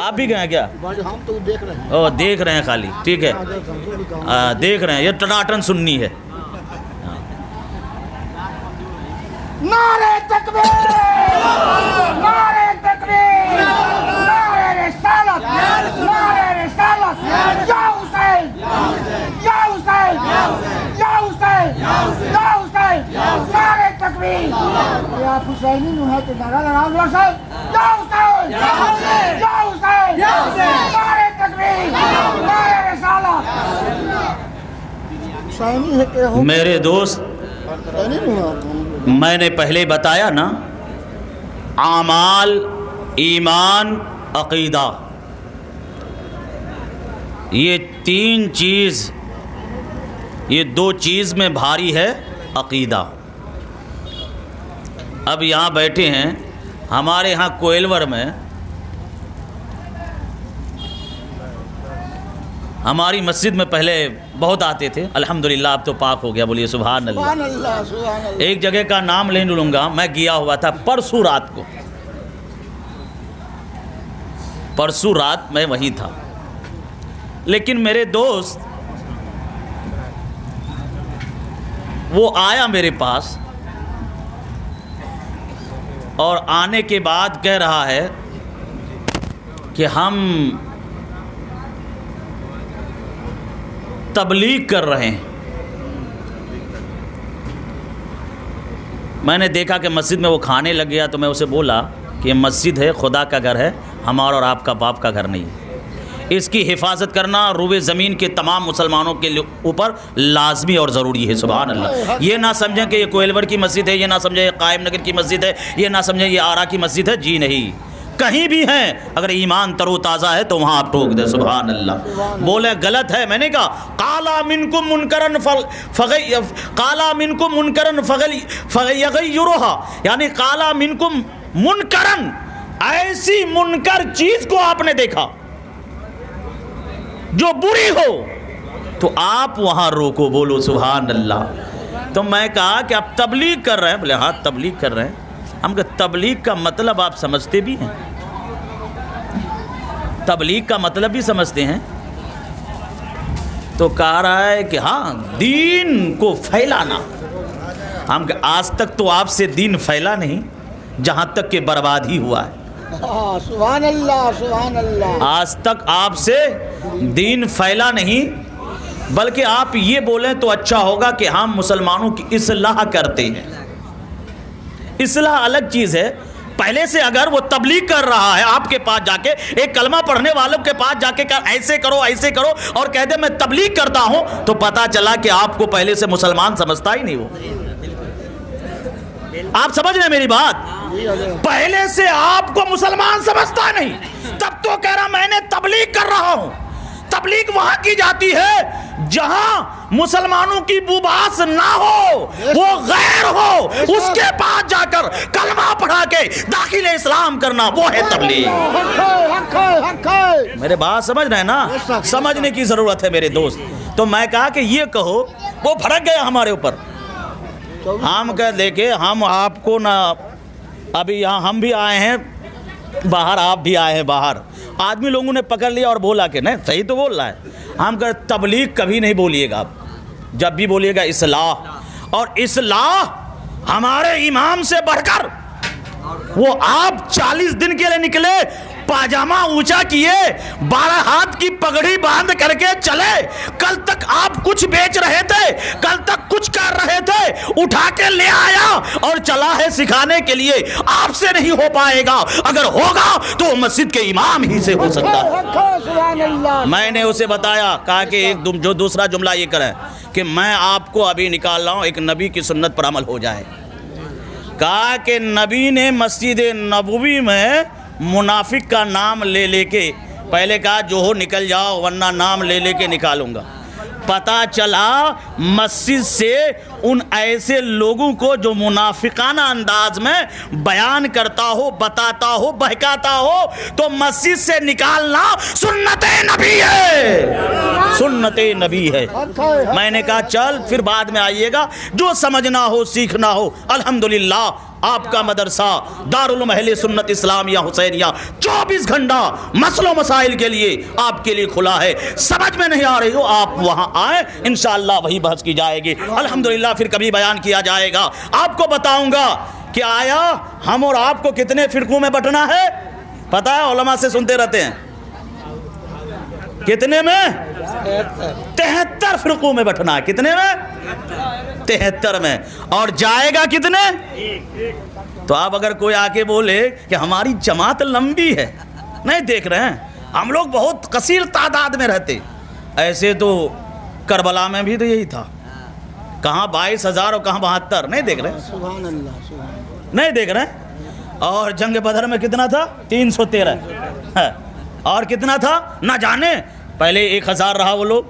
آپ بھی گئے کیا؟ ہم تو دیکھ رہے ہیں. او دیکھ رہے ہیں خالی، ٹھیک ہے، دیکھ رہے ہیں، یہ ٹناٹن سننی ہے. نعرہ تکبیر، نعرہ تکبیر، نعرہ رسالت، نعرہ رسالت، یا حسین، یا حسین، یا حسین، یا حسین، نعرہ تکبیر. یہ آپ حسینی نو ہے تو نعرہ لگاؤ گے صاحب، یا حسین، یا حسین، یا حسین، یا حسین، نعرہ تکبیر، نعرہ رسالت. حسینی ہے کہ میرے دوست، حسینی نو ہے. میں نے پہلے بتایا نا، اعمال، ایمان، عقیدہ، یہ تین چیز، یہ دو چیز میں بھاری ہے عقیدہ. اب یہاں بیٹھے ہیں ہمارے یہاں کوئلور میں، ہماری مسجد میں پہلے بہت آتے تھے، الحمدللہ اب تو پاک ہو گیا، بولیے سبحان اللہ. سبحان اللہ، سبحان اللہ. ایک جگہ کا نام لے لوں گا، میں گیا ہوا تھا پرسوں رات کو، پرسوں رات میں وہیں تھا. لیکن میرے دوست وہ آیا میرے پاس، اور آنے کے بعد کہہ رہا ہے کہ ہم تبلیغ کر رہے ہیں. میں نے دیکھا کہ مسجد میں وہ کھانے لگ گیا، تو میں اسے بولا کہ یہ مسجد ہے، خدا کا گھر ہے، ہمارا اور آپ کا باپ کا گھر نہیں. اس کی حفاظت کرنا روئے زمین کے تمام مسلمانوں کے اوپر لازمی اور ضروری ہے. سبحان اللہ. یہ نہ سمجھیں کہ یہ کوئلور کی مسجد ہے، یہ نہ سمجھیں یہ قائم نگر کی مسجد ہے، یہ نہ سمجھیں یہ آرا کی مسجد ہے. جی نہیں، کہیں بھی ہیں، اگر ایمان تر و تازہ ہے تو وہاں آپ ٹوک دیں. سبحان اللہ. بولے غلط ہے، میں نے کہا قالا منکم منکرن قالا منکم منکرن فغیرھا، یعنی قالا منکم منکرن، ایسی منکر چیز کو آپ نے دیکھا جو بری ہو تو آپ وہاں روکو. بولو سبحان اللہ. تو میں کہا کہ آپ تبلیغ کر رہے ہیں؟ بولے ہاں تبلیغ کر رہے ہیں. ہم کہ تبلیغ کا مطلب آپ سمجھتے بھی ہیں؟ تبلیغ کا مطلب بھی سمجھتے ہیں؟ تو کہہ رہا ہے کہ ہاں دین کو پھیلانا. ہم کہ آج تک تو آپ سے دین پھیلا نہیں، جہاں تک کہ برباد ہی ہوا ہے. سبحان اللہ، سبحان اللہ. آج تک آپ سے دین پھیلا نہیں، بلکہ آپ یہ بولیں تو اچھا ہوگا کہ ہم مسلمانوں کی اصلاح کرتے ہیں. اصلاح الگ چیز ہے. پہلے سے اگر وہ تبلیغ کر رہا ہے آپ کے پاس جا کے، ایک کلمہ پڑھنے والوں کے پاس جا کے ایسے کرو ایسے کرو، اور کہہ دے میں تبلیغ کرتا ہوں، تو پتا چلا کہ آپ کو پہلے سے مسلمان سمجھتا ہی نہیں. وہ آپ سمجھ رہے ہیں میری بات؟ پہلے سے آپ کو مسلمان سمجھتا نہیں، تب تو کہہ رہا میں نے تبلیغ کر رہا ہوں. تبلیغ وہاں کی جاتی ہے جہاں مسلمانوں کی بوباس نہ ہو، وہ غیر ہو، اس کے پاس جا کر کلمہ پڑھا کے داخل اسلام کرنا، وہ ہے تبلیغ. میرے بات سمجھ رہے ہیں نا؟ سمجھنے کی ضرورت ہے میرے دوست. تو میں کہا کہ یہ کہو، وہ بھڑک گیا ہمارے اوپر. ہم کہہ دیکھے ہم آپ کو نہ، ابھی یہاں ہم بھی آئے ہیں باہر، آپ بھی آئے ہیں باہر. آدمی لوگوں نے پکڑ لیا اور بولا کہ نہیں صحیح تو بول رہا ہے. ہم کہ تبلیغ کبھی نہیں بولیے گا. آپ جب بھی بولیے گا اصلاح، اور اصلاح ہمارے امام سے بڑھ کر، وہ آپ 40 دن کے لیے نکلے، پاجامہ اونچا کیے، 12 ہاتھ کی پگڑی باندھ کر کے چلے. کل تک آپ کچھ بیچ رہے تھے، کل تک کچھ کر رہے تھے، اٹھا کے لے آیا اور چلا ہے سکھانے کے لیے. آپ سے نہیں ہو پائے گا، اگر ہوگا تو مسجد کے امام ہی سے ہو سکتا ہے. میں نے اسے بتایا، کہا کہ ایک جو دوسرا جملہ یہ کرے کہ میں آپ کو ابھی نکال رہا ہوں، ایک نبی کی سنت پر عمل ہو جائے. کہا کہ نبی نے مسجد نبوی میں منافق کا نام لے لے کے پہلے کہا جو ہو نکل جاؤ ورنہ نام لے لے کے نکالوں گا. پتا چلا مسجد سے ان ایسے لوگوں کو جو منافقانہ انداز میں بیان کرتا ہو، بتاتا ہو، بہکاتا ہو، تو مسجد سے نکالنا سنت نبی ہے، سنت نبی ہے. میں نے کہا چل پھر بعد میں آئیے گا، جو سمجھنا ہو سیکھنا ہو. الحمدللہ آپ کا مدرسہ دارالعلوم اہل سنت اسلامیہ حسینیہ 24 گھنٹہ مسئلوں مسائل کے لیے آپ کے لیے کھلا ہے. سمجھ میں نہیں آ رہی ہو آپ وہاں آئیں, انشاءاللہ وہی بحث کی جائے گی. الحمدللہ پھر کبھی بیان کیا جائے گا. آپ کو بتاؤں گا کہ آیا ہم اور آپ کو کتنے فرقوں میں بٹنا ہے. پتہ ہے, علماء سے سنتے رہتے ہیں, کتنے میں 73 فرقوں میں بٹنا ہے. کتنے میں 73 میں. اور جائے گا کتنے. تو آپ اگر کوئی آ کے بولے کہ ہماری جماعت لمبی ہے, نہیں دیکھ رہے ہیں ہم لوگ بہت کثیر تعداد میں رہتے. ایسے تو کربلا میں بھی تو یہی تھا, کہاں 22,000 اور کہاں 72. نہیں دیکھ رہے, سبحان اللہ, نہیں دیکھ رہے. اور جنگ بدر میں کتنا تھا 313. اور کتنا تھا نہ جانے. پہلے 1,000 رہا وہ لوگ,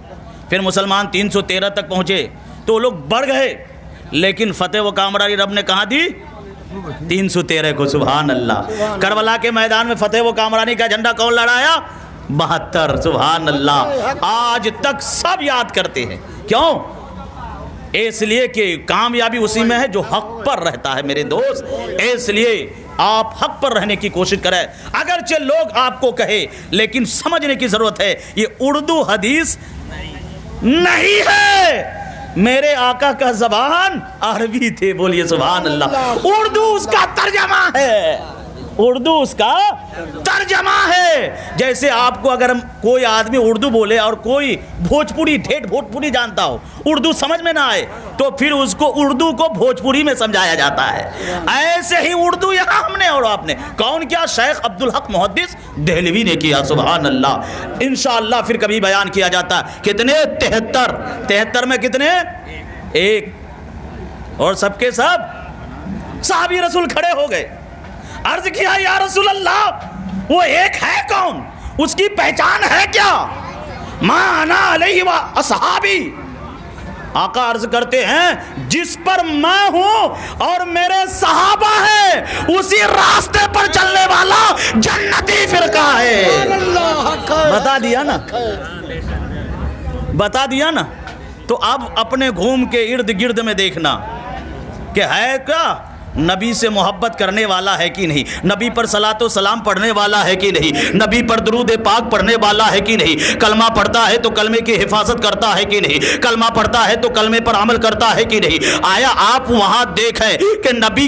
پھر مسلمان 313 تک پہنچے تو وہ لوگ بڑھ گئے, لیکن فتح و کامرانی رب نے کہاں دی 313 کو. سبحان اللہ. کربلا کے میدان میں فتح و کامرانی کا جھنڈا کون لڑایا 72. سبحان اللہ. آج تک سب یاد کرتے ہیں. کیوں؟ اس لیے کہ کامیابی اسی میں ہے جو حق پر رہتا ہے میرے دوست. اس لیے آپ حق پر رہنے کی کوشش کریں. اگرچہ لوگ آپ کو کہے, لیکن سمجھنے کی ضرورت ہے یہ اردو حدیث نہیں ہے. میرے آقا کا زبان عربی تھے. بولیے سبحان اللہ. اردو اس کا ترجمہ ہے, اردو اس کا ترجمہ ہے. جیسے آپ کو اگر کوئی آدمی اردو بولے اور کوئی بھوجپوری ٹھیٹ بھوجپوری جانتا ہو, اردو سمجھ میں نہ آئے, تو پھر اس کو اردو کو بھوجپوری میں سمجھایا جاتا ہے. ایسے ہی اردو یہاں ہم نے اور آپ نے, کون کیا, شیخ عبدالحق محدث دہلوی نے کیا. سبحان اللہ. انشاءاللہ پھر کبھی بیان کیا جاتا ہے. کتنے 73 میں کتنے ایک, اور سب کے سب صحابی رسول کھڑے ہو گئے. عرض کیا یا رسول اللہ وہ ایک ہے کون, اس کی پہچان ہے کیا. ما انا علیہ و اصحابی. آقا عرض کرتے ہیں جس پر میں ہوں اور میرے صحابہ ہیں اسی راستے پر چلنے والا جنتی فرقہ ہے. بتا دیا نا, بتا دیا نا. تو اب اپنے گھوم کے ارد گرد میں دیکھنا کہ ہے کیا, نبی سے محبت کرنے والا ہے کہ نہیں, نبی پر صلاۃ و سلام پڑھنے والا ہے کہ نہیں, نبی پر درود پاک پڑھنے والا ہے کہ نہیں, کلمہ پڑھتا ہے تو کلمے کی حفاظت کرتا ہے کہ نہیں, کلمہ پڑھتا ہے تو کلمے پر عمل کرتا ہے کہ نہیں. آیا آپ وہاں دیکھیں کہ نبی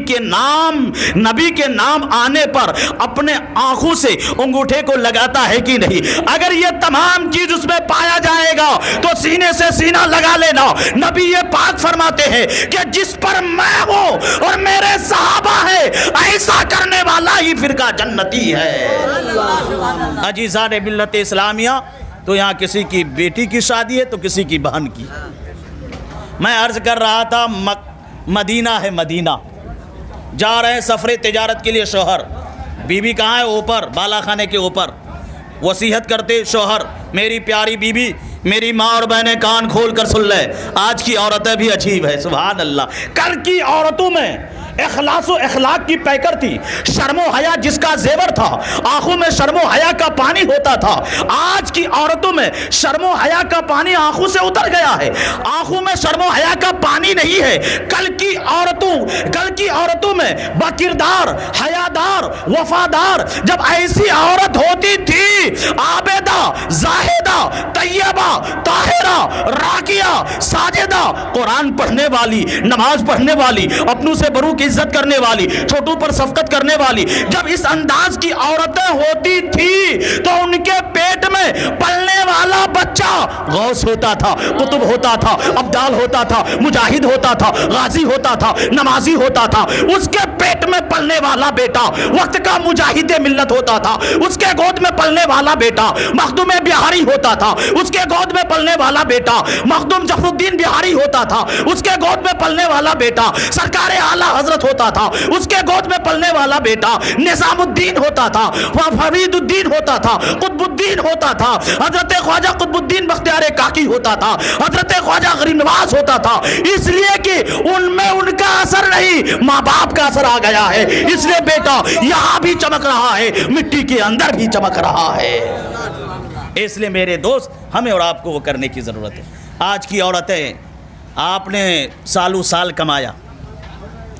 کے نام آنے پر اپنے آنکھوں سے انگوٹھے کو لگاتا ہے کہ نہیں. اگر یہ تمام چیز اس میں پایا جائے گا تو سینے سے سینہ لگا لینا. نبی یہ پاک فرماتے ہیں کہ جس پر میں ہوں اور میرے صحابہ ہے ایسا کرنے والا ہی فرقہ جنتی ہے. عزیزان ملت اسلامیہ, تو یہاں کسی کی بیٹی کی شادی ہے تو کسی کی بہن کی. میں عرض کر رہا تھا مدینہ ہے, مدینہ جا رہے ہیں سفر تجارت کے لیے. شوہر, بیوی کہاں ہے, اوپر بالا خانے کے اوپر. وصیت کرتے شوہر, میری پیاری بیوی, میری ماں اور بہنیں کان کھول کر سن لے, آج کی عورتیں بھی عجیب ہے. سبحان اللہ. کل کی عورتوں میں اخلاص و اخلاق کی پیکر تھی, شرم و حیا جس کا زیور تھا, آنکھوں میں شرم و حیا کا پانی ہوتا تھا. آج کی عورتوں میں شرم و حیا کا پانی آنکھوں سے اتر گیا ہے, آنکھوں میں شرم و حیا کا پانی نہیں ہے. کل کی عورتوں میں باکردار, حیادار, وفادار جب ایسی عورت ہوتی تھی, عابدہ, زاہدہ, طیبہ, طاہرہ, راکیہ, ساجدہ, قرآن پڑھنے والی, نماز پڑھنے والی, اپنوں سے بڑوں کی عزت کرنے والی, چھوٹوں پر شفقت کرنے والی, جب اس انداز کی عورتیں ہوتی تھی تو ان کے پیٹ میں پلنے والا بچہ غوث ہوتا تھا, قطب ہوتا تھا, ابدال ہوتا تھا, مجاہد ہوتا تھا, غازی ہوتا تھا, نمازی ہوتا تھا. اس کے پیٹ میں پلنے والا بیٹا وقت کا مجاہد ملت ہوتا تھا. اس کے گود میں پلنے والا بیٹا مخدوم بہاری ہوتا تھا. اس کے گود میں پلنے والا بیٹا مخدوم ظفر الدین بہاری ہوتا تھا. اس کے گود میں پلنے والا بیٹا سرکار اعلیٰ حضرت ہوتا تھا. اس کے گود میں پلنے والا بیٹا نظام الدین ہوتا تھا, فرید الدین ہوتا تھا, قطب الدین ہوتا تھا, حضرت خواجہ قطب الدین بختیار کاکی ہوتا تھا, حضرت خواجہ غریب نواز ہوتا تھا. اس لیے کہ ان میں ان کا اثر نہیں, ماں باپ کا اثر آ گیا ہے. اس لیے بیٹا یہاں بھی چمک رہا ہے, مٹی کے اندر بھی چمک رہا ہے. اس لیے میرے دوست ہمیں اور آپ کو وہ کرنے کی ضرورت ہے. آج کی عورتیں, آپ نے سالوں سال کمایا,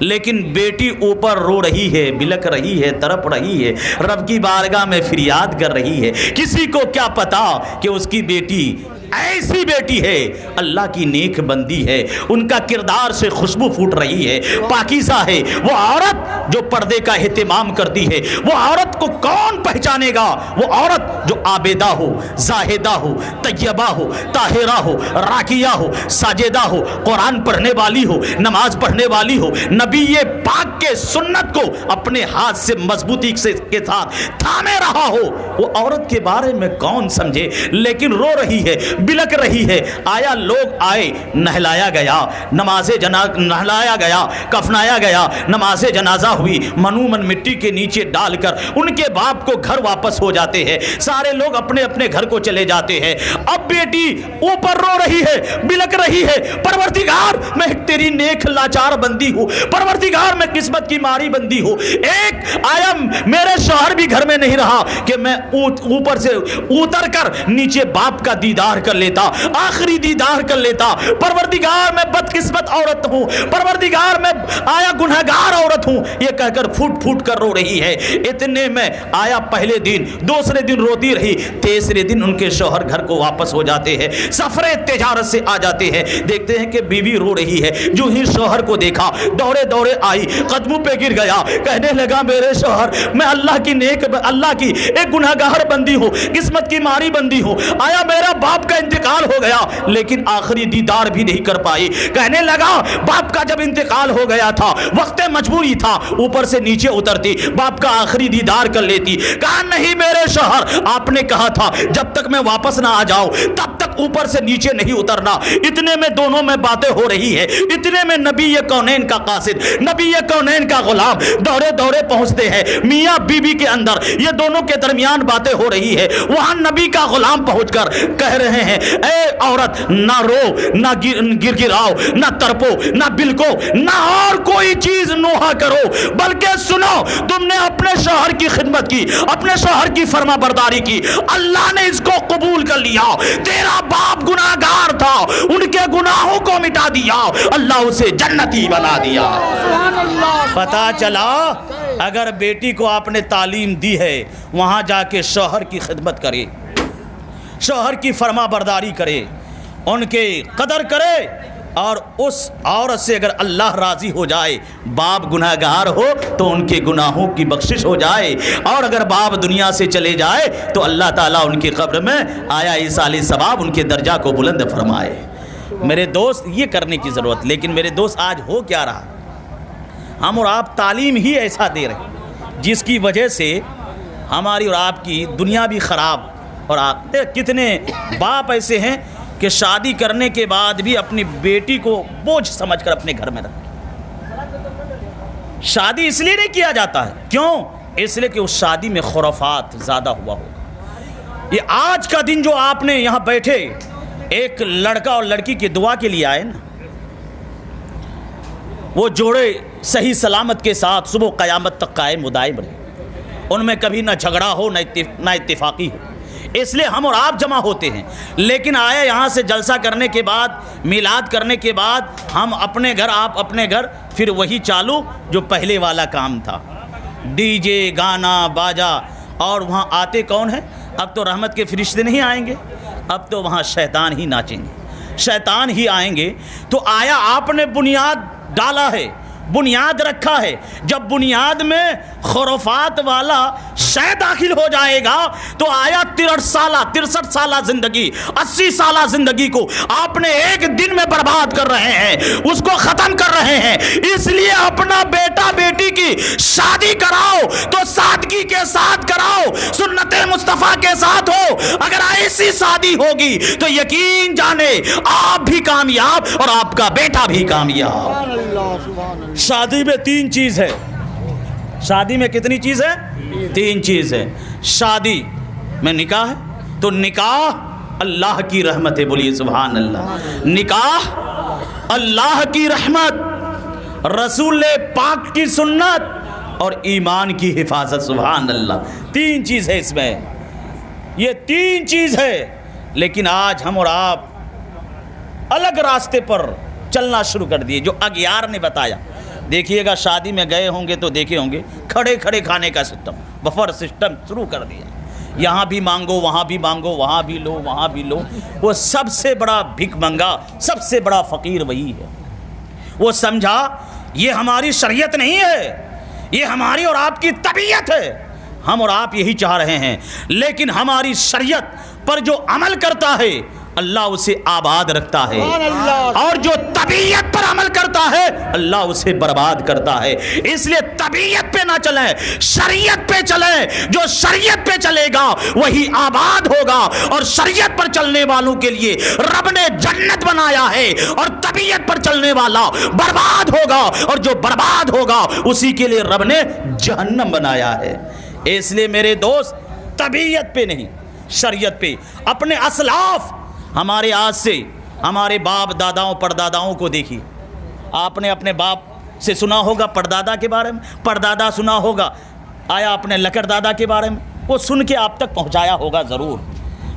لیکن بیٹی اوپر رو رہی ہے, بلک رہی ہے, تڑپ رہی ہے, رب کی بارگاہ میں فریاد کر رہی ہے. کسی کو کیا پتا کہ اس کی بیٹی ایسی بیٹی ہے, اللہ کی نیک بندی ہے, ان کا کردار سے خوشبو پھوٹ رہی ہے, پاکیزہ ہے. وہ عورت جو پردے کا اہتمام کرتی ہے, وہ عورت کو کون پہچانے گا؟ وہ عورت جو عابدہ ہو, زاہدہ ہو, طیبہ ہو, طاہرہ ہو, راکیہ ہو, ساجدہ ہو, قرآن پڑھنے والی ہو, نماز پڑھنے والی ہو, نبی پاک کے سنت کو اپنے ہاتھ سے مضبوطی کے ساتھ تھامے رہا ہو, وہ عورت کے بارے میں کون سمجھے؟ لیکن رو رہی ہے, بلک رہی ہے. آیا لوگ آئے, نہلایا گیا, نہلایا گیا, کفنایا گیا, نماز جنازہ ہوئی, منومن مٹی کے نیچے ڈال کر ان کے باپ کو گھر واپس ہو جاتے ہیں. سارے لوگ اپنے اپنے گھر کو چلے جاتے ہیں. اب بیٹی اوپر رو رہی ہے, بلک رہی ہے, پروردگار میں تیری نیک لاچار بندی ہوں, پروردگار میں قسمت کی ماری بندی ہوں. ایک آیا میرے شوہر بھی گھر میں نہیں رہا کہ میں اوپر سے اتر کر نیچے باپ کا دیدار کر لیتا, آخری دیدار کر لیتا. پروردگار میں بدقسمت عورت ہوں, پروردگار میں آیا گنہگار عورت ہوں, یہ کہہ کر پھوٹ پھوٹ کر رو رہی ہے. اتنے میں آیا پہلے دن, دوسرے دن روتی رہی, تیسرے دن ان کے شوہر گھر کو واپس ہو جاتے ہیں, سفر تجارت سے آ جاتے ہیں. دیکھتے ہیں کہ بیوی رو رہی ہے. جو ہی شوہر کو دیکھا, دوڑے دوڑے آئی, قدموں پہ گر گیا, کہنے لگا میرے شوہر, میں اللہ کی ایک گنہگار بندی ہوں, قسمت کی ماری بندی ہوں. آیا میرا باپ کا انتقال ہو گیا لیکن آخری دیدار بھی نہیں کر پائی. کہنے لگا باپ کا جب انتقال ہو گیا تھا, وقت مجبوری تھا, اوپر سے نیچے اترتی, باپ کا آخری دیدار کر لیتی. کہا نہیں میرے شوہر, آپ نے کہا تھا جب تک میں واپس نہ آ جاؤں تب تک اوپر سے نیچے نہیں اترنا. اتنے میں دونوں میں باتیں ہو رہی ہے. اتنے میں نبی کونین کا قاصد, نبی کونین کا غلام دوڑے دوڑے پہنچتے ہیں میاں بی بی کے اندر. یہ دونوں کے درمیان باتیں ہو رہی ہے. وہاں نبی کا غلام پہنچ کر کہہ رہے ہیں اے عورت, نہ رو, نہ گر گراؤ, نہ تڑپو, نہ بلکو, نہ اور کوئی چیز نوحہ کرو, بلکہ سنو, تم نے اپنے شوہر کی خدمت کی, اپنے شوہر کی فرما برداری کی, اللہ نے اس کو قبول کر لیا. تیرا باپ گناہگار تھا, ان کے گناہوں کو مٹا دیا, اللہ اسے جنتی بنا دیا. پتا چلا اگر بیٹی کو آپ نے تعلیم دی ہے, وہاں جا کے شوہر کی خدمت کرے, شوہر کی فرما برداری کرے, ان کے قدر کرے, اور اس عورت سے اگر اللہ راضی ہو جائے, باپ گناہگار ہو تو ان کے گناہوں کی بخشش ہو جائے, اور اگر باپ دنیا سے چلے جائے تو اللہ تعالیٰ ان کی قبر میں آیا ایصال ثواب ان کے درجہ کو بلند فرمائے. میرے دوست, یہ کرنے کی ضرورت. لیکن میرے دوست آج ہو کیا رہا, ہم اور آپ تعلیم ہی ایسا دے رہے ہیں جس کی وجہ سے ہماری اور آپ کی دنیا بھی خراب. اور آپ کتنے باپ ایسے ہیں کہ شادی کرنے کے بعد بھی اپنی بیٹی کو بوجھ سمجھ کر اپنے گھر میں رکھتے. شادی اس لیے نہیں کیا جاتا ہے, کیوں؟ اس لیے کہ اس شادی میں خرافات زیادہ ہوا ہوگا. یہ آج کا دن جو آپ نے یہاں بیٹھے, ایک لڑکا اور لڑکی کی دعا کے لیے آئے نا, وہ جوڑے صحیح سلامت کے ساتھ صبح قیامت تک قائم و دائم رہے, ان میں کبھی نہ جھگڑا ہو نہ اتفاقی ہو. اس لیے ہم اور آپ جمع ہوتے ہیں. لیکن آیا یہاں سے جلسہ کرنے کے بعد, میلاد کرنے کے بعد, ہم اپنے گھر, آپ اپنے گھر, پھر وہی چالو جو پہلے والا کام تھا, ڈی جے, گانا باجا. اور وہاں آتے کون ہیں؟ اب تو رحمت کے فرشتے نہیں آئیں گے, اب تو وہاں شیطان ہی ناچیں گے, شیطان ہی آئیں گے. تو آیا آپ نے بنیاد ڈالا ہے, بنیاد رکھا ہے. جب بنیاد میں خرافات والا شے داخل ہو جائے گا تو آیا 63 سالہ زندگی, 80 سالہ زندگی کو آپ نے ایک دن میں برباد کر رہے ہیں, اس کو ختم کر رہے ہیں. اس لیے اپنا بیٹا بیٹی کی شادی کراؤ تو سادگی کے ساتھ کراؤ, سنت مصطفیٰ کے ساتھ ہو. اگر ایسی شادی ہوگی تو یقین جانے آپ بھی کامیاب اور آپ کا بیٹا بھی کامیاب. شادی میں 3 چیز ہے. شادی میں کتنی چیز ہے؟ 3 چیز ہے. شادی میں نکاح ہے تو نکاح اللہ کی رحمت ہے, بولیے سبحان اللہ. نکاح اللہ کی رحمت, رسول پاک کی سنت اور ایمان کی حفاظت. سبحان اللہ. 3 چیز ہے اس میں, یہ 3 چیز ہے. لیکن آج ہم اور آپ الگ راستے پر چلنا شروع کر دیے. جو اغیار نے بتایا, دیکھیے گا شادی میں گئے ہوں گے تو دیکھے ہوں گے کھڑے کھڑے کھانے کا سسٹم، بفر سسٹم شروع کر دیا، یہاں بھی مانگو وہاں بھی مانگو، وہاں بھی لو وہاں بھی لو۔ وہ سب سے بڑا بھیک منگا، سب سے بڑا فقیر وہی ہے۔ وہ سمجھا یہ ہماری شریعت نہیں ہے، یہ ہماری اور آپ کی طبیعت ہے، ہم اور آپ یہی چاہ رہے ہیں، لیکن ہماری شریعت پر جو عمل کرتا ہے اللہ اسے آباد رکھتا ہے، اور جو طبیعت پر عمل کرتا ہے اللہ اسے برباد کرتا ہے۔ اس لیے طبیعت پہ نہ چلیں، شریعت پہ چلیں۔ جو شریعت پہ چلے گا وہی آباد ہوگا، اور شریعت پر چلنے والوں کے لیے رب نے جنت بنایا ہے، اور طبیعت پر چلنے والا برباد ہوگا، اور جو برباد ہوگا اسی کے لیے رب نے جہنم بنایا ہے۔ اس لیے میرے دوست طبیعت پہ نہیں، شریعت پہ۔ اپنے اسلاف، ہمارے آج سے ہمارے باپ داداؤں پرداداؤں کو دیکھیے۔ آپ نے اپنے باپ سے سنا ہوگا پردادا کے بارے میں، پردادا سنا ہوگا، آیا اپنے لکڑ دادا کے بارے میں، وہ سن کے آپ تک پہنچایا ہوگا ضرور۔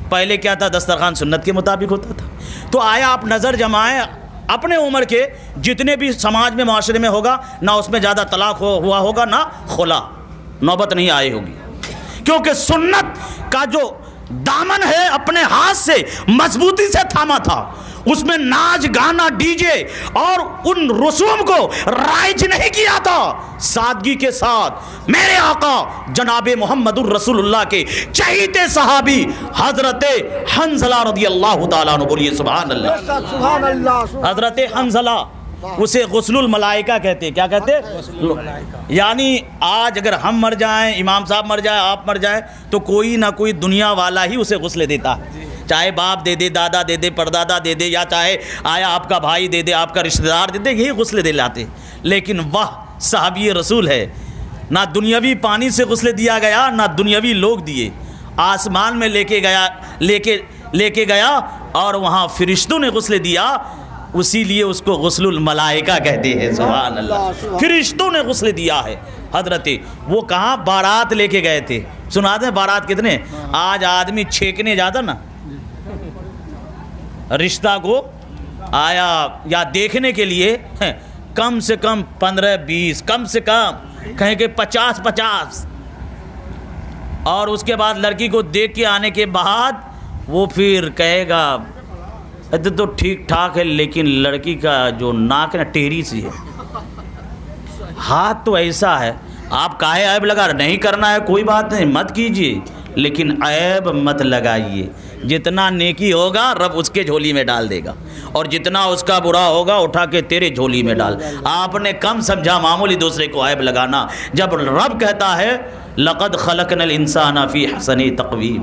پہلے کیا تھا، دسترخوان سنت کے مطابق ہوتا تھا۔ تو آیا آپ نظر جمائیں اپنے عمر کے جتنے بھی سماج میں معاشرے میں ہوگا، نہ اس میں زیادہ طلاق ہوا ہوگا نہ خلا، نوبت نہیں آئی ہوگی، کیونکہ سنت کا جو دامن ہے اپنے ہاتھ سے مضبوطی سے تھاما تھا، اس میں ناچ گانا ڈی جے اور ان رسوم کو رائج نہیں کیا تھا۔ سادگی کے ساتھ میرے آقا جناب محمد الرسول اللہ کے چہیتے صحابی حضرت حنظلہ رضی اللہ تعالیٰ عنہ، بولیے سبحان اللہ۔ سبحان اللہ۔ حضرت حنظلہ، اسے غسل الملائکہ کہتے ہیں۔ کیا کہتے ہیں؟ یعنی آج اگر ہم مر جائیں، امام صاحب مر جائیں، آپ مر جائیں، تو کوئی نہ کوئی دنیا والا ہی اسے غسل دیتا ہے، چاہے باپ دے دے، دادا دے دے، پردادا دے دے، یا چاہے آیا آپ کا بھائی دے دے، آپ کا رشتہ دار دے دے، یہی غسل دے لاتے۔ لیکن وہ صحابی رسول ہے، نہ دنیاوی پانی سے غسل دیا گیا نہ دنیاوی لوگ دیے، آسمان میں لے کے گیا اور وہاں فرشتوں نے غسل دیا، اسی لیے اس کو غسل الملائکہ کہتے ہیں۔ سبحان اللہ، فرشتوں نے غسل دیا ہے۔ حضرت وہ کہاں بارات لے کے گئے تھے، سنا دیں بارات کتنے، آج آدمی چھینکنے جاتا نا رشتہ کو، آیا یا دیکھنے کے لیے کم سے کم 15-20، کم سے کم کہیں کہ 50-50، اور اس کے بعد لڑکی کو دیکھ کے آنے کے بعد وہ پھر کہے گا تو ٹھیک ٹھاک ہے، لیکن لڑکی کا جو ناک ہے نا ٹیڑھی سی ہے، ہاتھ تو ایسا ہے، آپ کاہے عیب لگا نہیں کرنا ہے کوئی بات نہیں، مت کیجیے، لیکن عیب مت لگائیے۔ جتنا نیکی ہوگا رب اس کے جھولی میں ڈال دے گا، اور جتنا اس کا برا ہوگا اٹھا کے تیرے جھولی میں ڈال۔ آپ نے کم سمجھا معمولی دوسرے کو عیب لگانا، جب رب کہتا ہے لقد خلقنا الانسان فی احسن تقویم،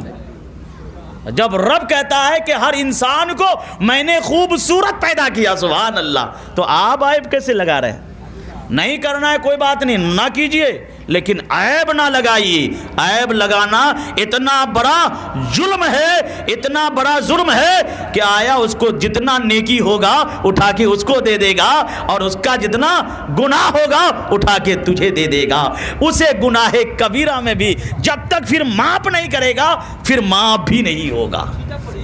جب رب کہتا ہے کہ ہر انسان کو میں نے خوبصورت پیدا کیا، سبحان اللہ، تو آپ عیب کیسے لگا رہے ہیں؟ نہیں کرنا ہے کوئی بات نہیں، نہ کیجئے، لیکن عیب نہ لگائیے۔ عیب لگانا اتنا بڑا ظلم ہے، اتنا بڑا ظلم ہے کہ آیا اس کو جتنا نیکی ہوگا اٹھا کے اس کو دے دے گا، اور اس کا جتنا گناہ ہوگا اٹھا کے تجھے دے دے گا۔ اسے گناہ کبیرہ میں بھی جب تک پھر معاف نہیں کرے گا پھر معاف بھی نہیں ہوگا۔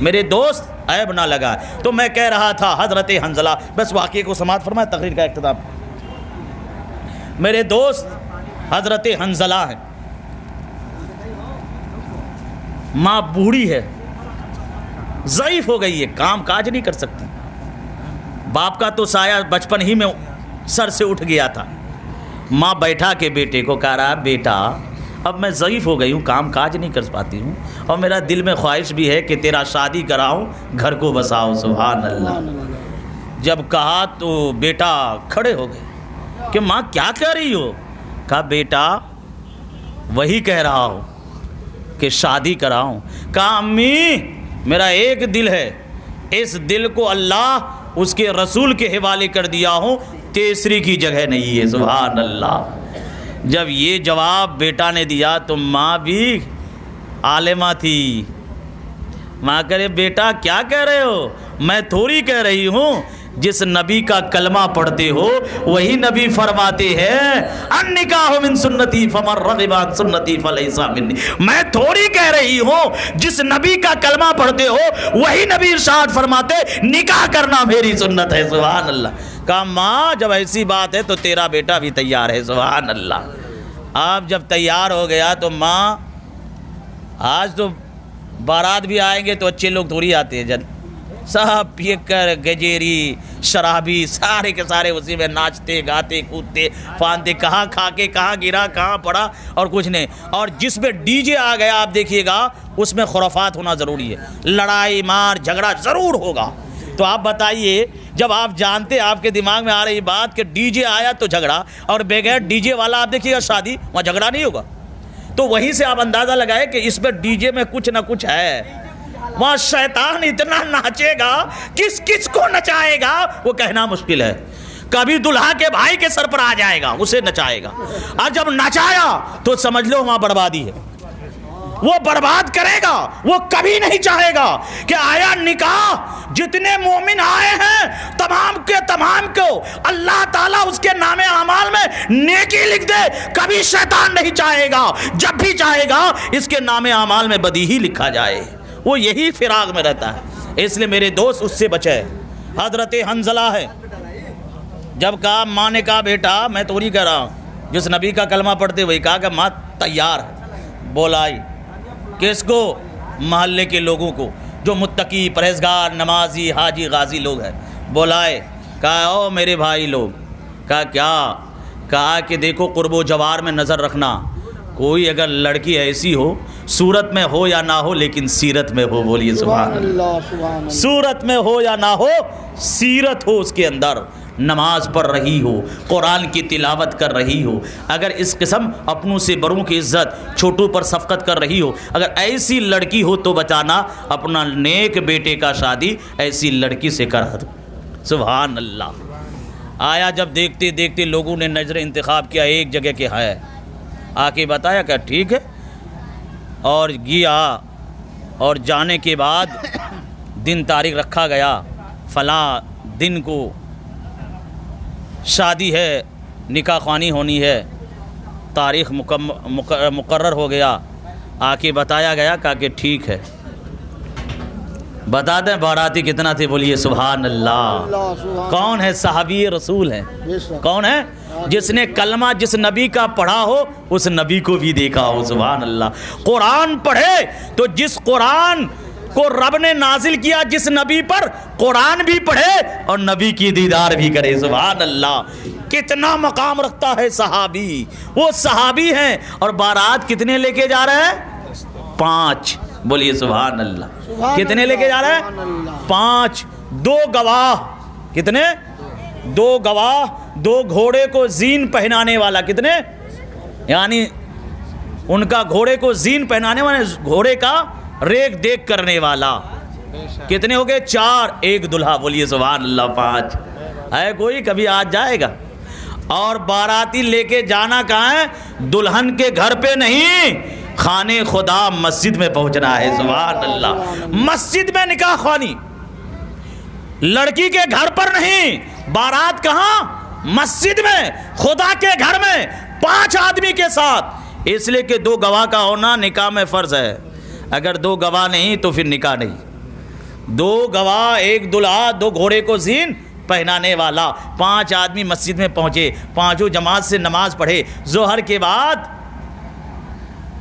میرے دوست عیب نہ لگا۔ تو میں کہہ رہا تھا حضرت حنظلہ، بس واقعے کو سماعت فرمائے، تقریر کا اختتام۔ میرے دوست حضرت حنظلہ ہے، ماں بوڑھی ہے، ضعیف ہو گئی ہے، کام کاج نہیں کر سکتی، باپ کا تو سایہ بچپن ہی میں سر سے اٹھ گیا تھا۔ ماں بیٹھا کے بیٹے کو کہہ رہا، بیٹا اب میں ضعیف ہو گئی ہوں، کام کاج نہیں کر پاتی ہوں، اور میرا دل میں خواہش بھی ہے کہ تیرا شادی کراؤں، گھر کو بساؤ۔ سبحان اللہ۔ جب کہا تو بیٹا کھڑے ہو گئے کہ ماں کیا کہہ رہی ہو؟ کہا بیٹا وہی کہہ رہا ہوں کہ شادی کراؤں۔ کہا امی میرا ایک دل ہے، اس دل کو اللہ اس کے رسول کے حوالے کر دیا ہوں، تیسری کی جگہ نہیں ہے۔ سبحان اللہ۔ جب یہ جواب بیٹا نے دیا تو ماں بھی عالمہ تھی، ماں کرے بیٹا کیا کہہ رہے ہو؟ میں تھوڑی کہہ رہی ہوں، جس نبی کا کلمہ پڑھتے ہو وہی نبی فرماتے ہیں النکاح من سنتی فمن رغب عن سنتی فلیس منی۔ میں تھوڑی کہہ رہی ہوں، جس نبی کا کلمہ پڑھتے ہو وہی نبی ارشاد فرماتے نکاح کرنا میری سنت ہے۔ سبحان اللہ۔ کہا ماں جب ایسی بات ہے تو تیرا بیٹا بھی تیار ہے. سبحان اللہ. آپ جب تیار ہو گیا تو ماں، آج تو بارات بھی آئیں گے تو اچھے لوگ تھوڑی آتے ہیں، سب پی کر گجیری شرابی سارے کے سارے اسی میں ناچتے گاتے کودتے فاندتے، کہاں کھا کے کہاں گرا کہاں پڑا اور کچھ نہیں. اور جس پہ ڈی جے آ گیا آپ دیکھیے گا اس میں خرافات ہونا ضروری ہے، لڑائی مار جھگڑا ضرور ہوگا. تو آپ بتائیے جب آپ جانتے آپ کے دماغ میں آ رہی بات کہ ڈی جے آیا تو جھگڑا، اور بغیر ڈی جے والا آپ دیکھیے گا شادی وہاں جھگڑا نہیں ہوگا. تو وہیں سے آپ اندازہ لگائے کہ اس پہ ڈی جے میں کچھ نہ کچھ ہے. وہاں شیطان اتنا ناچے گا، کس کس کو نچائے گا وہ کہنا مشکل ہے. کبھی دلہا کے بھائی کے سر پر آ جائے گا، اسے نچائے گا، اور جب نچایا تو سمجھ لو وہاں بربادی ہے. وہ برباد کرے گا، وہ کبھی نہیں چاہے گا کہ آیا نکاح جتنے مومن آئے ہیں تمام کے تمام کو اللہ تعالیٰ اس کے نام اعمال میں نیکی لکھ دے. کبھی شیطان نہیں چاہے گا، جب بھی چاہے گا اس کے نام اعمال میں بدی ہی لکھا جائے. وہ یہی فراغ میں رہتا ہے. اس لیے میرے دوست اس سے بچے. حضرت حنظلہ ہے، جب کہا ماں نے کہا بیٹا میں تو نہیں کہہ رہا ہوں، جس نبی کا کلمہ پڑھتے وہی کہا کہ ماں تیار ہے. بولائی کس کو؟ محلے کے لوگوں کو جو متقی پرہیزگار نمازی حاجی غازی لوگ ہیں. بولائے، کہا او میرے بھائی لوگ. کہا کیا؟ کہا کہ دیکھو قرب و جوار میں نظر رکھنا، کوئی اگر لڑکی ایسی ہو صورت میں ہو یا نہ ہو لیکن سیرت میں ہو. بولیے سبحان اللہ. صورت میں ہو یا نہ ہو سیرت ہو اس کے اندر، نماز پڑھ رہی ہو، قرآن کی تلاوت کر رہی ہو، اگر اس قسم اپنوں سے بڑوں کی عزت چھوٹوں پر شفقت کر رہی ہو، اگر ایسی لڑکی ہو تو بچانا اپنا نیک بیٹے کا شادی ایسی لڑکی سے کرا دو. سبحان اللہ. آیا جب دیکھتے دیکھتے لوگوں نے نظر انتخاب کیا ایک جگہ کے ہے، آ کے بتایا کہ ٹھیک ہے، اور گیا اور جانے کے بعد دن تاریخ رکھا گیا، فلاں دن کو شادی ہے، نکاح خوانی ہونی ہے، تاریخ مقرر ہو گیا. آ کے بتایا گیا، کہا کہ ٹھیک ہے. بتا دیں باراتی کتنا تھے؟ بولیے سبحان اللہ. کون ہے؟ صحابی رسول ہیں. کون ہے؟ جس نے کلمہ جس نبی کا پڑھا ہو اس نبی کو بھی دیکھا ہو. سبحان اللہ. قرآن پڑھے تو جس قرآن کو رب نے نازل کیا جس نبی پر، قرآن بھی پڑھے اور نبی کی دیدار بھی کرے. سبحان اللہ. کتنا مقام رکھتا ہے صحابی. وہ صحابی ہیں اور بارات کتنے لے کے جا رہے ہیں؟ 5. بولیے سبحان اللہ. کتنے لے کے جا رہے ہیں؟ 5. 2 گواہ. کتنے؟ 2 گواہ. 2 گھوڑے کو زین پہنانے والا. کتنے؟ یعنی ان کا گھوڑے کو زین پہنانے والا، گھوڑے کا ریک دیکھ کرنے والا. کتنے ہو گئے؟ 4. 1 دلہا. بولیے سبحان اللہ. 5 ہے کوئی؟ کبھی آج جائے گا. اور باراتی لے کے جانا کہاں ہے؟ دلہن کے گھر پہ نہیں، خانے خدا مسجد میں پہنچنا ہے. سبحان اللہ. مسجد میں نکاح خوانی، لڑکی کے گھر پر نہیں. بارات کہاں؟ مسجد میں، خدا کے گھر میں، 5 آدمی کے ساتھ. اس لیے کہ 2 گواہ کا ہونا نکاح میں فرض ہے. اگر 2 گواہ نہیں تو پھر نکاح نہیں. 2 گواہ، 1 دلہا، 2 گھوڑے کو زین پہنانے والا. 5 آدمی مسجد میں پہنچے، 5 جماعت سے نماز پڑھے. ظہر کے بعد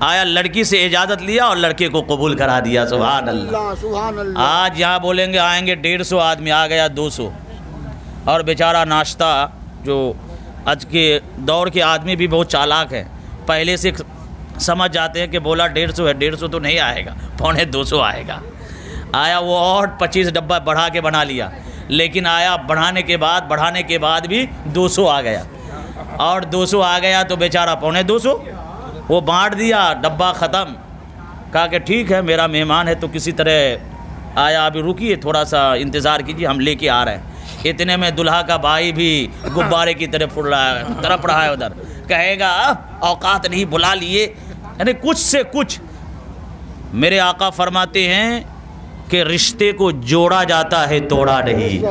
آیا لڑکی سے اجازت لیا اور لڑکے کو قبول کرا دیا. سبحان اللہ. آج یہاں بولیں گے آئیں گے 150 آدمی، آ گیا 200. اور بیچارہ ناشتہ، جو آج کے دور کے آدمی بھی بہت چالاک ہیں، پہلے سے سمجھ جاتے ہیں کہ بولا 150 ہے، 150 تو نہیں آئے گا، 250 آئے گا. آیا وہ اور 25 ڈبہ بڑھا کے بنا لیا. لیکن آیا بڑھانے کے بعد بھی 200 آ گیا. اور 200 آ گیا تو بیچارہ 250 وہ بانٹ دیا. ڈبہ ختم. کہا کہ ٹھیک ہے میرا مہمان ہے تو کسی طرح آیا، ابھی رکیے تھوڑا سا انتظار کیجیے، ہم لے کے آ رہے ہیں. اتنے میں دلہا کا بھائی بھی غبارے کی طرف رہا ہے ادھر. کہے گا اوقات نہیں، بلا لیے. یعنی کچھ سے کچھ. میرے آقا فرماتے ہیں کہ رشتے کو جوڑا جاتا ہے، توڑا نہیں.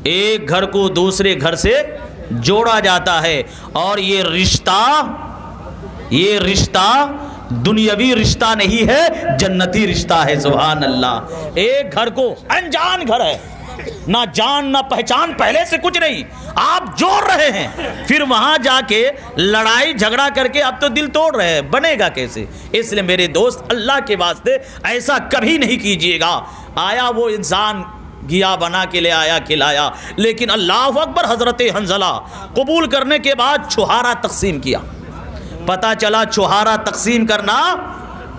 ایک گھر کو دوسرے گھر سے جوڑا جاتا ہے. اور یہ رشتہ دنیاوی رشتہ نہیں ہے، جنتی رشتہ ہے. سبحان اللہ. ایک گھر کو انجان گھر ہے، نہ جان نہ پہچان پہلے سے کچھ نہیں, آپ جوڑ رہے ہیں, پھر وہاں جا کے لڑائی جھگڑا کر کے اب تو دل توڑ رہے ہیں, بنے گا کیسے؟ اس لیے میرے دوست اللہ کے واسطے ایسا کبھی نہیں کیجئے گا. آیا وہ انسان گیا بنا کے لے آیا کھلایا, لیکن اللہ اکبر, حضرت حنظلہ قبول کرنے کے بعد چھہارا تقسیم کیا. پتہ چلا چھہارا تقسیم کرنا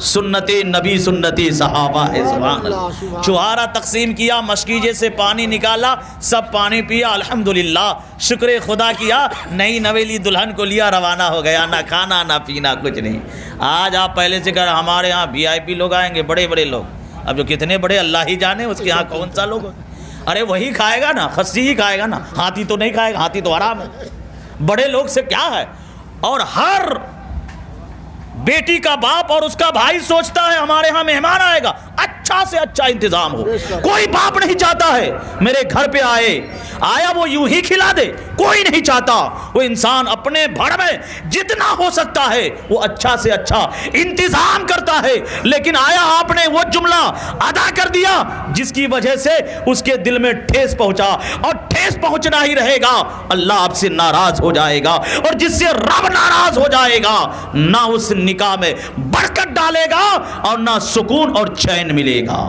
سنت نبی سنت صحابہ ہے. سبحان اللہ. چھہارا تقسیم کیا, مشکیجے سے پانی نکالا, سب پانی پیا, الحمدللہ شکر خدا کیا, نئی نویلی دلہن کو لیا, روانہ ہو گیا, نہ کھانا نہ پینا کچھ نہیں. آج آپ پہلے سے کہہ, ہمارے ہاں VIP لوگ آئیں گے, بڑے بڑے لوگ, اب جو کتنے بڑے اللہ ہی جانے, اس کے ہاں کون سا لوگ, ارے وہی کھائے گا نا, خصی ہی کھائے گا نا, ہاتھی تو نہیں کھائے گا, ہاتھی تو حرام ہے. بڑے لوگ سے کیا ہے؟ اور ہر بیٹی کا باپ اور اس کا بھائی سوچتا ہے ہمارے ہاں مہمان آئے گا, اچھا سے اچھا انتظام ہو. کوئی باپ نہیں چاہتا ہے میرے گھر پہ آیا وہ یوں ہی کھلا دے, کوئی نہیں چاہتا. وہ انسان اپنے بھڑ میں جتنا ہو سکتا ہے وہ اچھا سے اچھا انتظام کرتا ہے. لیکن آیا آپ نے وہ جملہ ادا کر دیا جس کی وجہ سے اس کے دل میں ٹھیس پہنچا, اور ٹھیس پہنچنا ہی رہے گا. اللہ آپ سے ناراض ہو جائے گا, اور جس سے رب ناراض ہو جائے گا نہ اس نکاح میں برکت ڈالے گا اور نہ سکون اور چین ملے گا.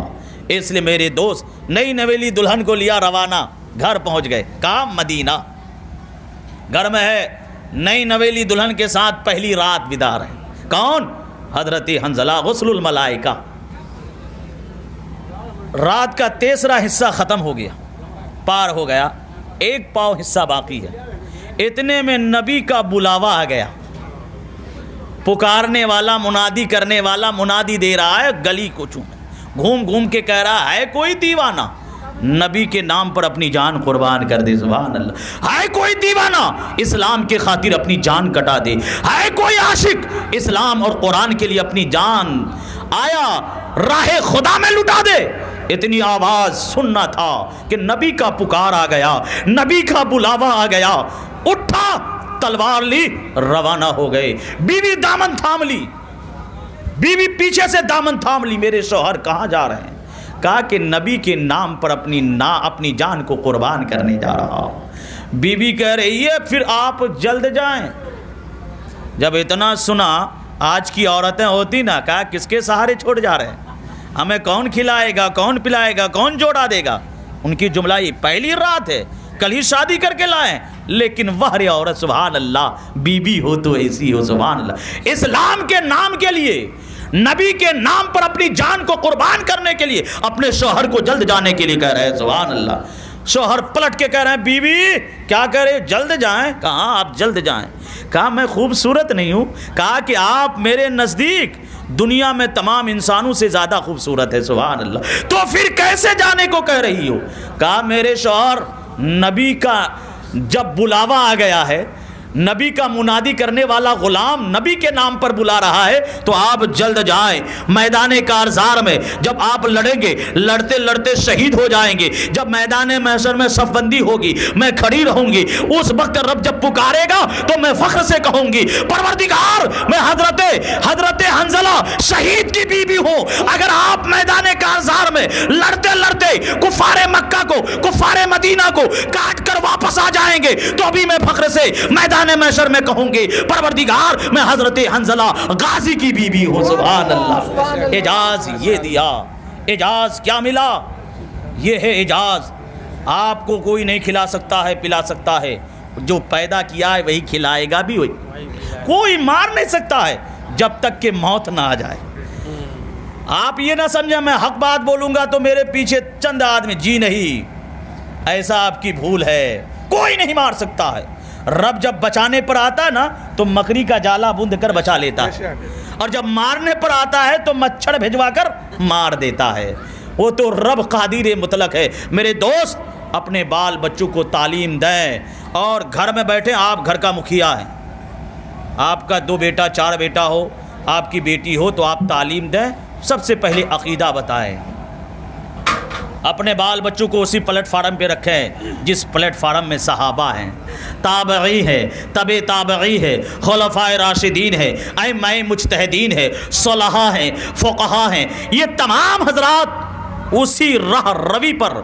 اس لیے میرے دوست نئی نویلی دلہن کو لیا, روانہ, گھر پہنچ گئے. کہاں؟ مدینہ. گھر میں ہے, نئی نویلی دلہن کے ساتھ پہلی رات بیدار ہے. کون؟ حضرت حنظلہ, غسل الملائکہ. رات کا تیسرا حصہ ختم ہو گیا, پار ہو گیا, ایک پاؤ حصہ باقی ہے. اتنے میں نبی کا بلاوا آ گیا. پکارنے والا, منادی کرنے والا منادی دے رہا ہے, گلی کو گھوم گھوم کے کہہ رہا ہے, کوئی دیوانہ نبی کے نام پر اپنی جان قربان کر دے. سبحان اللہ. ہے کوئی دیوانہ اسلام کے خاطر اپنی جان کٹا دے. ہے کوئی عاشق اسلام اور قرآن کے لیے اپنی جان آیا راہ خدا میں لٹا دے. اتنی آواز سننا تھا کہ نبی کا پکار آ گیا, نبی کا بلاوا آ گیا. اٹھا, تلوار لی, روانہ ہو گئے. بیوی دامن تھام لی, بیوی پیچھے سے دامن تھام لی, میرے شوہر کہاں جا رہے ہیں؟ کہا کہ نبی کے نام پر اپنی جان کو قربان کرنے جا رہا ہوں. بیوی کہہ رہی ہے پھر آپ جلد جائیں. جب اتنا سنا, آج کی عورتیں ہوتی نا, کہا کس کے سہارے چھوڑ جا رہے ہیں, ہمیں کون کھلائے گا, کون پلائے گا, کون جوڑا دے گا. ان کی جملہ یہ, پہلی رات ہے, کل ہی شادی کر کے لائیں. لیکن وہ عورت, سبحان اللہ, بیوی ہو تو ایسی ہو. سبحان اللہ. اسلام کے نام کے لیے, نبی کے نام پر اپنی جان کو قربان کرنے کے لیے اپنے شوہر کو جلد جانے کے لیے کہہ رہے ہیں. سبحان اللہ. شوہر پلٹ کے کہہ رہے ہیں, بیوی کیا کہہ رہے, جلد جائیں. کہاں آپ جلد جائیں؟ کہا میں خوبصورت نہیں ہوں. کہا کہ آپ میرے نزدیک دنیا میں تمام انسانوں سے زیادہ خوبصورت ہے. سبحان اللہ. تو پھر کیسے جانے کو کہہ رہی ہو؟ کہا میرے شوہر, نبی کا جب بلاوا آ گیا ہے, نبی کا منادی کرنے والا غلام نبی کے نام پر بلا رہا ہے, تو آپ جلد جائیں. میدان کارزار میں جب آپ لڑیں گے, لڑتے لڑتے شہید ہو جائیں گے. جب میدان محشر میں صف بندی ہوگی, میں کھڑی رہوں گی, اس وقت رب جب پکارے گا تو میں فخر سے کہوں گی, پروردگار میں حضرت حنظلہ شہید کی بیوی ہوں. اگر آپ میدان کارزار میں لڑتے لڑتے کفار مکہ کو, کفار مدینہ کو کاٹ کر واپس آ جائیں گے, تو ابھی میں فخر سے میدان محشر میں کہوں گی, پروردگار میں حضرت حنظلہ غازی کی بیوی ہوں. سبحان اللہ. اعجاز یہ دیا. اعجاز کیا ملا؟ یہ ہے اعجاز. آپ کو کوئی نہیں کھلا سکتا ہے, پلا سکتا ہے, جو پیدا کیا ہے وہی کھلائے گا بھی. وہی کوئی مار نہیں سکتا ہے جب تک کہ موت نہ آ جائے. آپ یہ نہ سمجھیں میں حق بات بولوں گا تو میرے پیچھے چند آدمی, جی نہیں, ایسا آپ کی بھول ہے. کوئی نہیں مار سکتا ہے. رب جب بچانے پر آتا ہے نا تو مکڑی کا جالا بوند کر بچا لیتا ہے, اور جب مارنے پر آتا ہے تو مچھر بھجوا کر مار دیتا ہے. وہ تو رب قادر مطلق ہے. میرے دوست, اپنے بال بچوں کو تعلیم دیں, اور گھر میں بیٹھے, آپ گھر کا مکھیا ہیں, آپ کا 2 بیٹا 4 بیٹا ہو, آپ کی بیٹی ہو, تو آپ تعلیم دیں. سب سے پہلے عقیدہ بتائیں. اپنے بال بچوں کو اسی پلیٹ فارم پہ رکھیں جس پلیٹ فارم میں صحابہ ہیں, تابعی ہے, تبع تابعی ہے, خلفائے راشدین ہے, ائمہ مجتہدین ہے, صلحاء ہیں, فقہاء ہیں. یہ تمام حضرات اسی راہ روی پر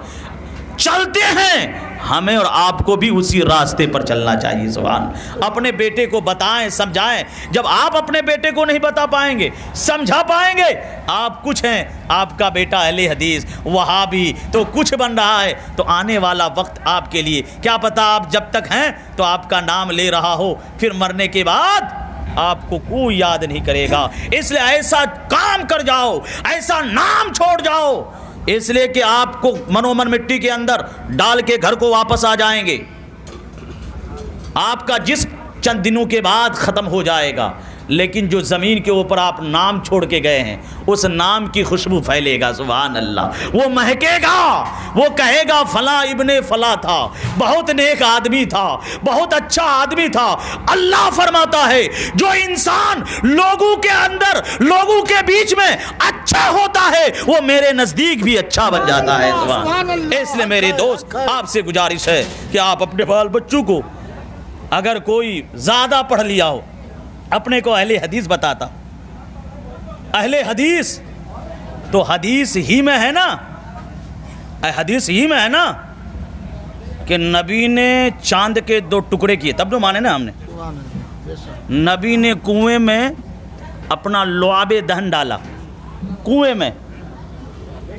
چلتے ہیں ہمیں اور آپ کو بھی اسی راستے پر چلنا چاہیے. سبحان. اپنے بیٹے کو بتائیں, سمجھائیں. جب آپ اپنے بیٹے کو نہیں بتا پائیں گے, سمجھا پائیں گے, آپ کچھ ہیں, آپ کا بیٹا اہل حدیث وہابی تو کچھ بن رہا ہے, تو آنے والا وقت آپ کے لیے کیا پتا, آپ جب تک ہیں تو آپ کا نام لے رہا ہو, پھر مرنے کے بعد آپ کو کوئی یاد نہیں کرے گا. اس لیے ایسا کام کر جاؤ, ایسا نام چھوڑ جاؤ, اس لیے کہ آپ کو منومن مٹی کے اندر ڈال کے گھر کو واپس آ جائیں گے. آپ کا جسم چند دنوں کے بعد ختم ہو جائے گا, لیکن جو زمین کے اوپر آپ نام چھوڑ کے گئے ہیں اس نام کی خوشبو پھیلے گا. سبحان اللہ. وہ مہکے گا, وہ کہے گا فلاں ابن فلاں تھا, بہت نیک آدمی تھا, بہت اچھا آدمی تھا. اللہ فرماتا ہے جو انسان لوگوں کے اندر, لوگوں کے بیچ میں اچھا ہوتا ہے وہ میرے نزدیک بھی اچھا بن جاتا ہے. سبحان اللہ. اس لیے میرے دوست آپ سے گزارش ہے کہ آپ اپنے بال بچوں کو, اگر کوئی زیادہ پڑھ لیا ہو, اپنے کو اہل حدیث بتاتا. اہل حدیث تو حدیث ہی میں ہے نا, حدیث ہی میں ہے نا کہ نبی نے چاند کے 2 ٹکڑے کیے, تب تو مانے نا ہم نے. نبی نے کنویں میں اپنا لعاب دہن ڈالا کنویں میں,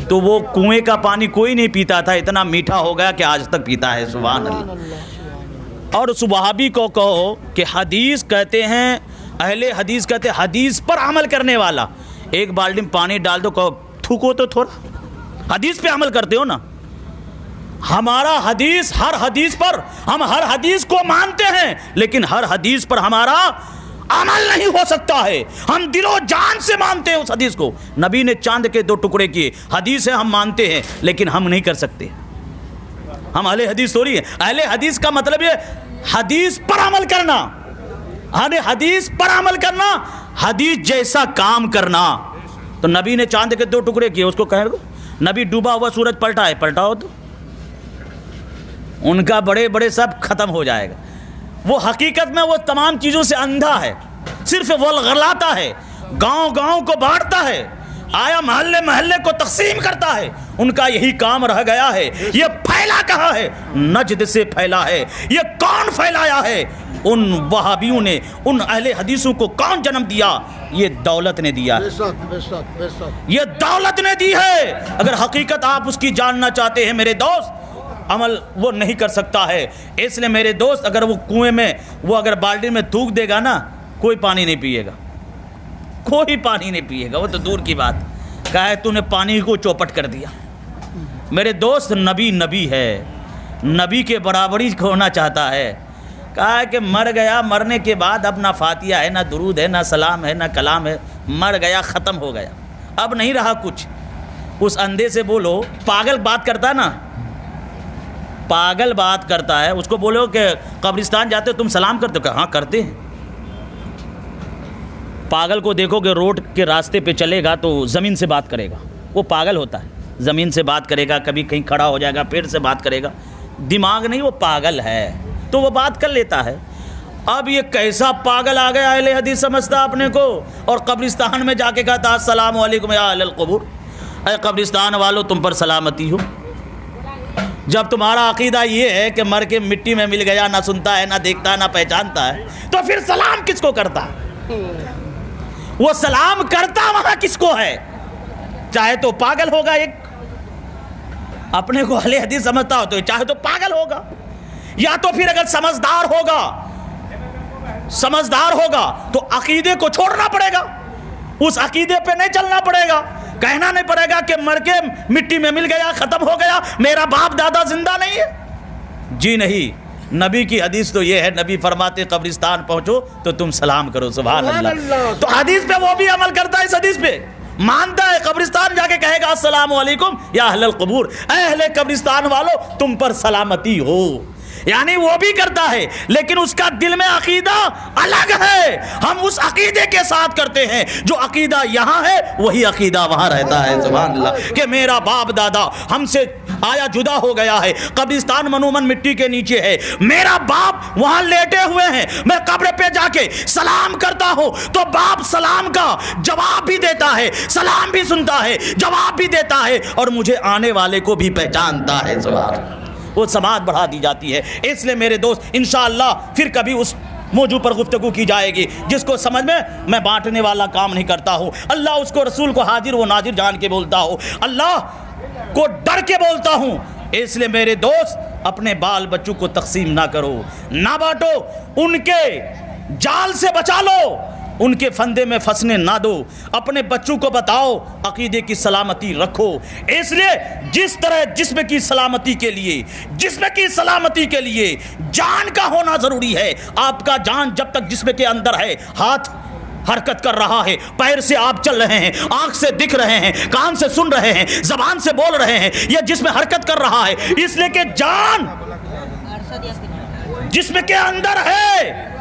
تو وہ کنویں کا پانی کوئی نہیں پیتا تھا, اتنا میٹھا ہو گیا کہ آج تک پیتا ہے. سبحان اللہ. اور اس وہابی کو کہو کہ حدیث کہتے ہیں, اہل حدیث کہتے ہیں حدیث پر عمل کرنے والا. ایک بالٹی میں پانی ڈال دو, کہو تھوکو تو تھوڑا, حدیث پہ عمل کرتے ہو نا. ہمارا حدیث, ہر حدیث پر ہم ہر حدیث کو مانتے ہیں, لیکن ہر حدیث پر ہمارا عمل نہیں ہو سکتا ہے. ہم دل و جان سے مانتے ہیں اس حدیث کو. نبی نے چاند کے 2 ٹکڑے کیے, حدیث ہے, ہم مانتے ہیں, لیکن ہم نہیں کر سکتے. ہم اہل حدیث تھوڑی ہیں. اہل حدیث کا مطلب یہ حدیث پر عمل کرنا, حدیث پر عمل کرنا, حدیث جیسا کام کرنا. تو نبی نے چاند کے 2 ٹکڑے کیے, اس کو کہہ دو. نبی ڈوبا ہوا سورج پلٹاؤ تو ان کا بڑے بڑے سب ختم ہو جائے گا. وہ حقیقت میں وہ تمام چیزوں سے اندھا ہے, صرف وہ غلاتا ہے, گاؤں گاؤں کو بانٹتا ہے, آیا محلے محلے کو تقسیم کرتا ہے. ان کا یہی کام رہ گیا ہے. یہ پھیلا کہاں ہے؟ نجد سے پھیلا ہے. یہ کون پھیلایا ہے؟ ان وہابیوں نے, ان اہل حدیثوں کو کون جنم دیا؟ یہ دولت نے دیا ہے, یہ دولت نے دی ہے. اگر حقیقت آپ اس کی جاننا چاہتے ہیں میرے دوست, عمل وہ نہیں کر سکتا ہے. اس لیے میرے دوست اگر وہ کنویں میں, وہ اگر بالٹی میں تھوک دے گا نا, کوئی پانی نہیں پیے گا, کوئی پانی نہیں پیے گا. وہ تو دور کی بات, کہا ہے تو نے پانی کو چوپٹ کر دیا. میرے دوست نبی ہے, نبی کے برابری ہونا چاہتا ہے. کہا ہے کہ مر گیا, مرنے کے بعد اب نہ فاتحہ ہے, نہ درود ہے, نہ سلام ہے, نہ کلام ہے. مر گیا, ختم ہو گیا, اب نہیں رہا کچھ. اس اندھے سے بولو, پاگل بات کرتا ہے نا, پاگل بات کرتا ہے, اس کو بولو کہ قبرستان جاتے ہو تم سلام کرتے ہو؟ کہ ہاں کرتے ہیں. پاگل کو دیکھو کہ روڈ کے راستے پہ چلے گا تو زمین سے بات کرے گا, وہ پاگل ہوتا ہے. زمین سے بات کرے گا, کبھی کہیں کھڑا ہو جائے گا, پیڑ سے بات کرے گا. دماغ نہیں, وہ پاگل ہے, تو وہ بات کر لیتا ہے. اب یہ کیسا پاگل آ گیا, اہل حدیث سمجھتا اپنے کو, اور قبرستان میں جا کے کہتا السلام علیکم یا اہل القبور, اے قبرستان والو تم پر سلامتی ہو. جب تمہارا عقیدہ یہ ہے کہ مر کے مٹی میں مل گیا, نہ سنتا ہے, نہ دیکھتا ہے, نہ پہچانتا ہے, تو پھر سلام کس کو کرتا؟ وہ سلام کرتا وہاں کس کو ہے؟ چاہے تو پاگل ہوگا, ایک اپنے کو اہل حدیث سمجھتا ہو تو چاہے تو پاگل ہوگا, یا تو پھر اگر سمجھدار ہوگا تو عقیدے کو چھوڑنا پڑے گا, اس عقیدے پہ نہیں چلنا پڑے گا. کہنا نہیں پڑے گا کہ مر کے مٹی میں مل گیا, ختم ہو گیا, میرا باپ دادا زندہ نہیں ہے. جی نہیں, نبی کی حدیث تو یہ ہے, نبی فرماتے قبرستان پہنچو تو تم سلام کرو. سبحان اللہ. تو حدیث پہ وہ بھی عمل کرتا ہے, اس حدیث پہ مانتا ہے. قبرستان جا کے کہے گا السلام علیکم یا اہل القبور, اے اہل قبرستان والو تم پر سلامتی ہو, یعنی وہ بھی کرتا ہے, لیکن اس کا دل میں عقیدہ الگ ہے. ہم اس عقیدے کے ساتھ کرتے ہیں, جو عقیدہ یہاں ہے وہی عقیدہ وہاں رہتا ہے. سبحان اللہ. کہ میرا باپ دادا ہم سے آیا جدا ہو گیا ہے, قبرستان منومن مٹی کے نیچے ہے, میرا باپ وہاں لیٹے ہوئے ہیں, میں قبر پہ جا کے سلام کرتا ہوں تو باپ سلام کا جواب بھی دیتا ہے, سلام بھی سنتا ہے, جواب بھی دیتا ہے, اور مجھے آنے والے کو بھی پہچانتا ہے. وہ سماعت بڑھا دی جاتی ہے. اس لیے میرے دوست انشاءاللہ پھر کبھی اس موضوع پر گفتگو کی جائے گی. جس کو سمجھ میں بانٹنے والا کام نہیں کرتا ہوں. اللہ اس کو رسول کو حاضر و ناظر جان کے بولتا ہوں, اللہ کو ڈر کے بولتا ہوں. اس لیے میرے دوست اپنے بال بچوں کو تقسیم نہ کرو, نہ بانٹو, ان کے جال سے بچا لو, ان کے فندے میں پھنسنے نہ دو. اپنے بچوں کو بتاؤ عقیدے کی سلامتی رکھو. اس لیے جس طرح جسم کی سلامتی کے لیے جان کا ہونا ضروری ہے. آپ کا جان جب تک جسم کے اندر ہے, ہاتھ حرکت کر رہا ہے, پیر سے آپ چل رہے ہیں, آنکھ سے دکھ رہے ہیں, کان سے سن رہے ہیں, زبان سے بول رہے ہیں, یہ جسم حرکت کر رہا ہے. اس لیے کہ جان جسم کے اندر ہے,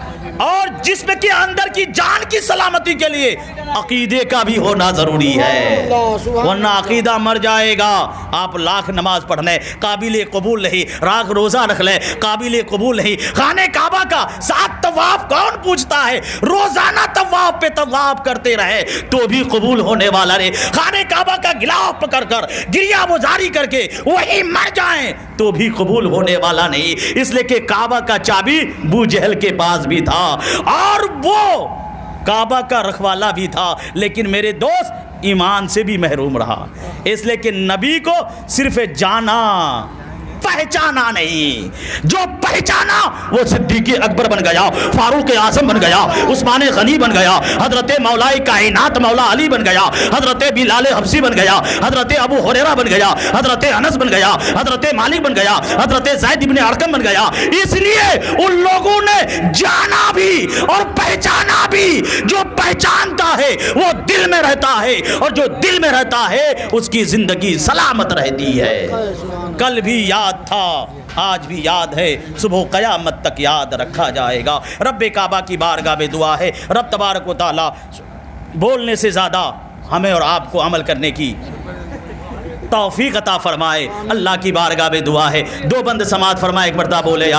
اور جسم کے اندر کی جان کی سلامتی کے لیے عقیدے کا بھی ہونا ضروری ہے, ورنہ عقیدہ مر جائے گا. آپ لاکھ نماز پڑھ لیں, قابل قبول نہیں. راگ روزہ رکھ لیں, قابل قبول نہیں. خانہ کعبہ کا 7 طواف کون پوچھتا ہے؟ روزانہ طواف پہ طواف کرتے رہے تو بھی قبول ہونے والا نہیں. خانہ کعبہ کا غلاف پکڑ کر گریہ مزاری کر کے وہی مر جائیں تو بھی قبول ہونے والا نہیں. اس لیے کہ کعبہ کا چابی ابو جہل کے پاس بھی تھا, اور وہ کعبہ کا رکھوالا بھی تھا, لیکن میرے دوست ایمان سے بھی محروم رہا. اس لیے کہ نبی کو صرف جانا, پہچانا نہیں. جو پہچانا وہ صدیق اکبر بن گیا, فاروق اعظم بن گیا, عثمان غنی بن گیا, حضرت مولا کائنات مولا علی بن گیا, حضرت بلال حبشی بن گیا, حضرت ابو ہریرہ بن گیا, حضرت انس بن گیا, حضرت مالک بن گیا, حضرت زید بن ارقم بن گیا. اس لیے ان لوگوں نے جانا بھی اور پہچانا بھی. جو پہچانتا ہے وہ دل میں رہتا ہے, اور جو دل میں رہتا ہے اس کی زندگی سلامت رہتی ہے. کل بھی یاد تھا, آج بھی یاد ہے, صبح قیامت تک یاد رکھا جائے گا. رب کعبہ کی بارگاہ میں دعا ہے, رب تبارک و تعالی بولنے سے زیادہ ہمیں اور آپ کو عمل کرنے کی توفیق عطا فرمائے. اللہ کی بارگاہ میں دعا ہے, 2 بند سماعت فرمائے, ایک مرتبہ بولے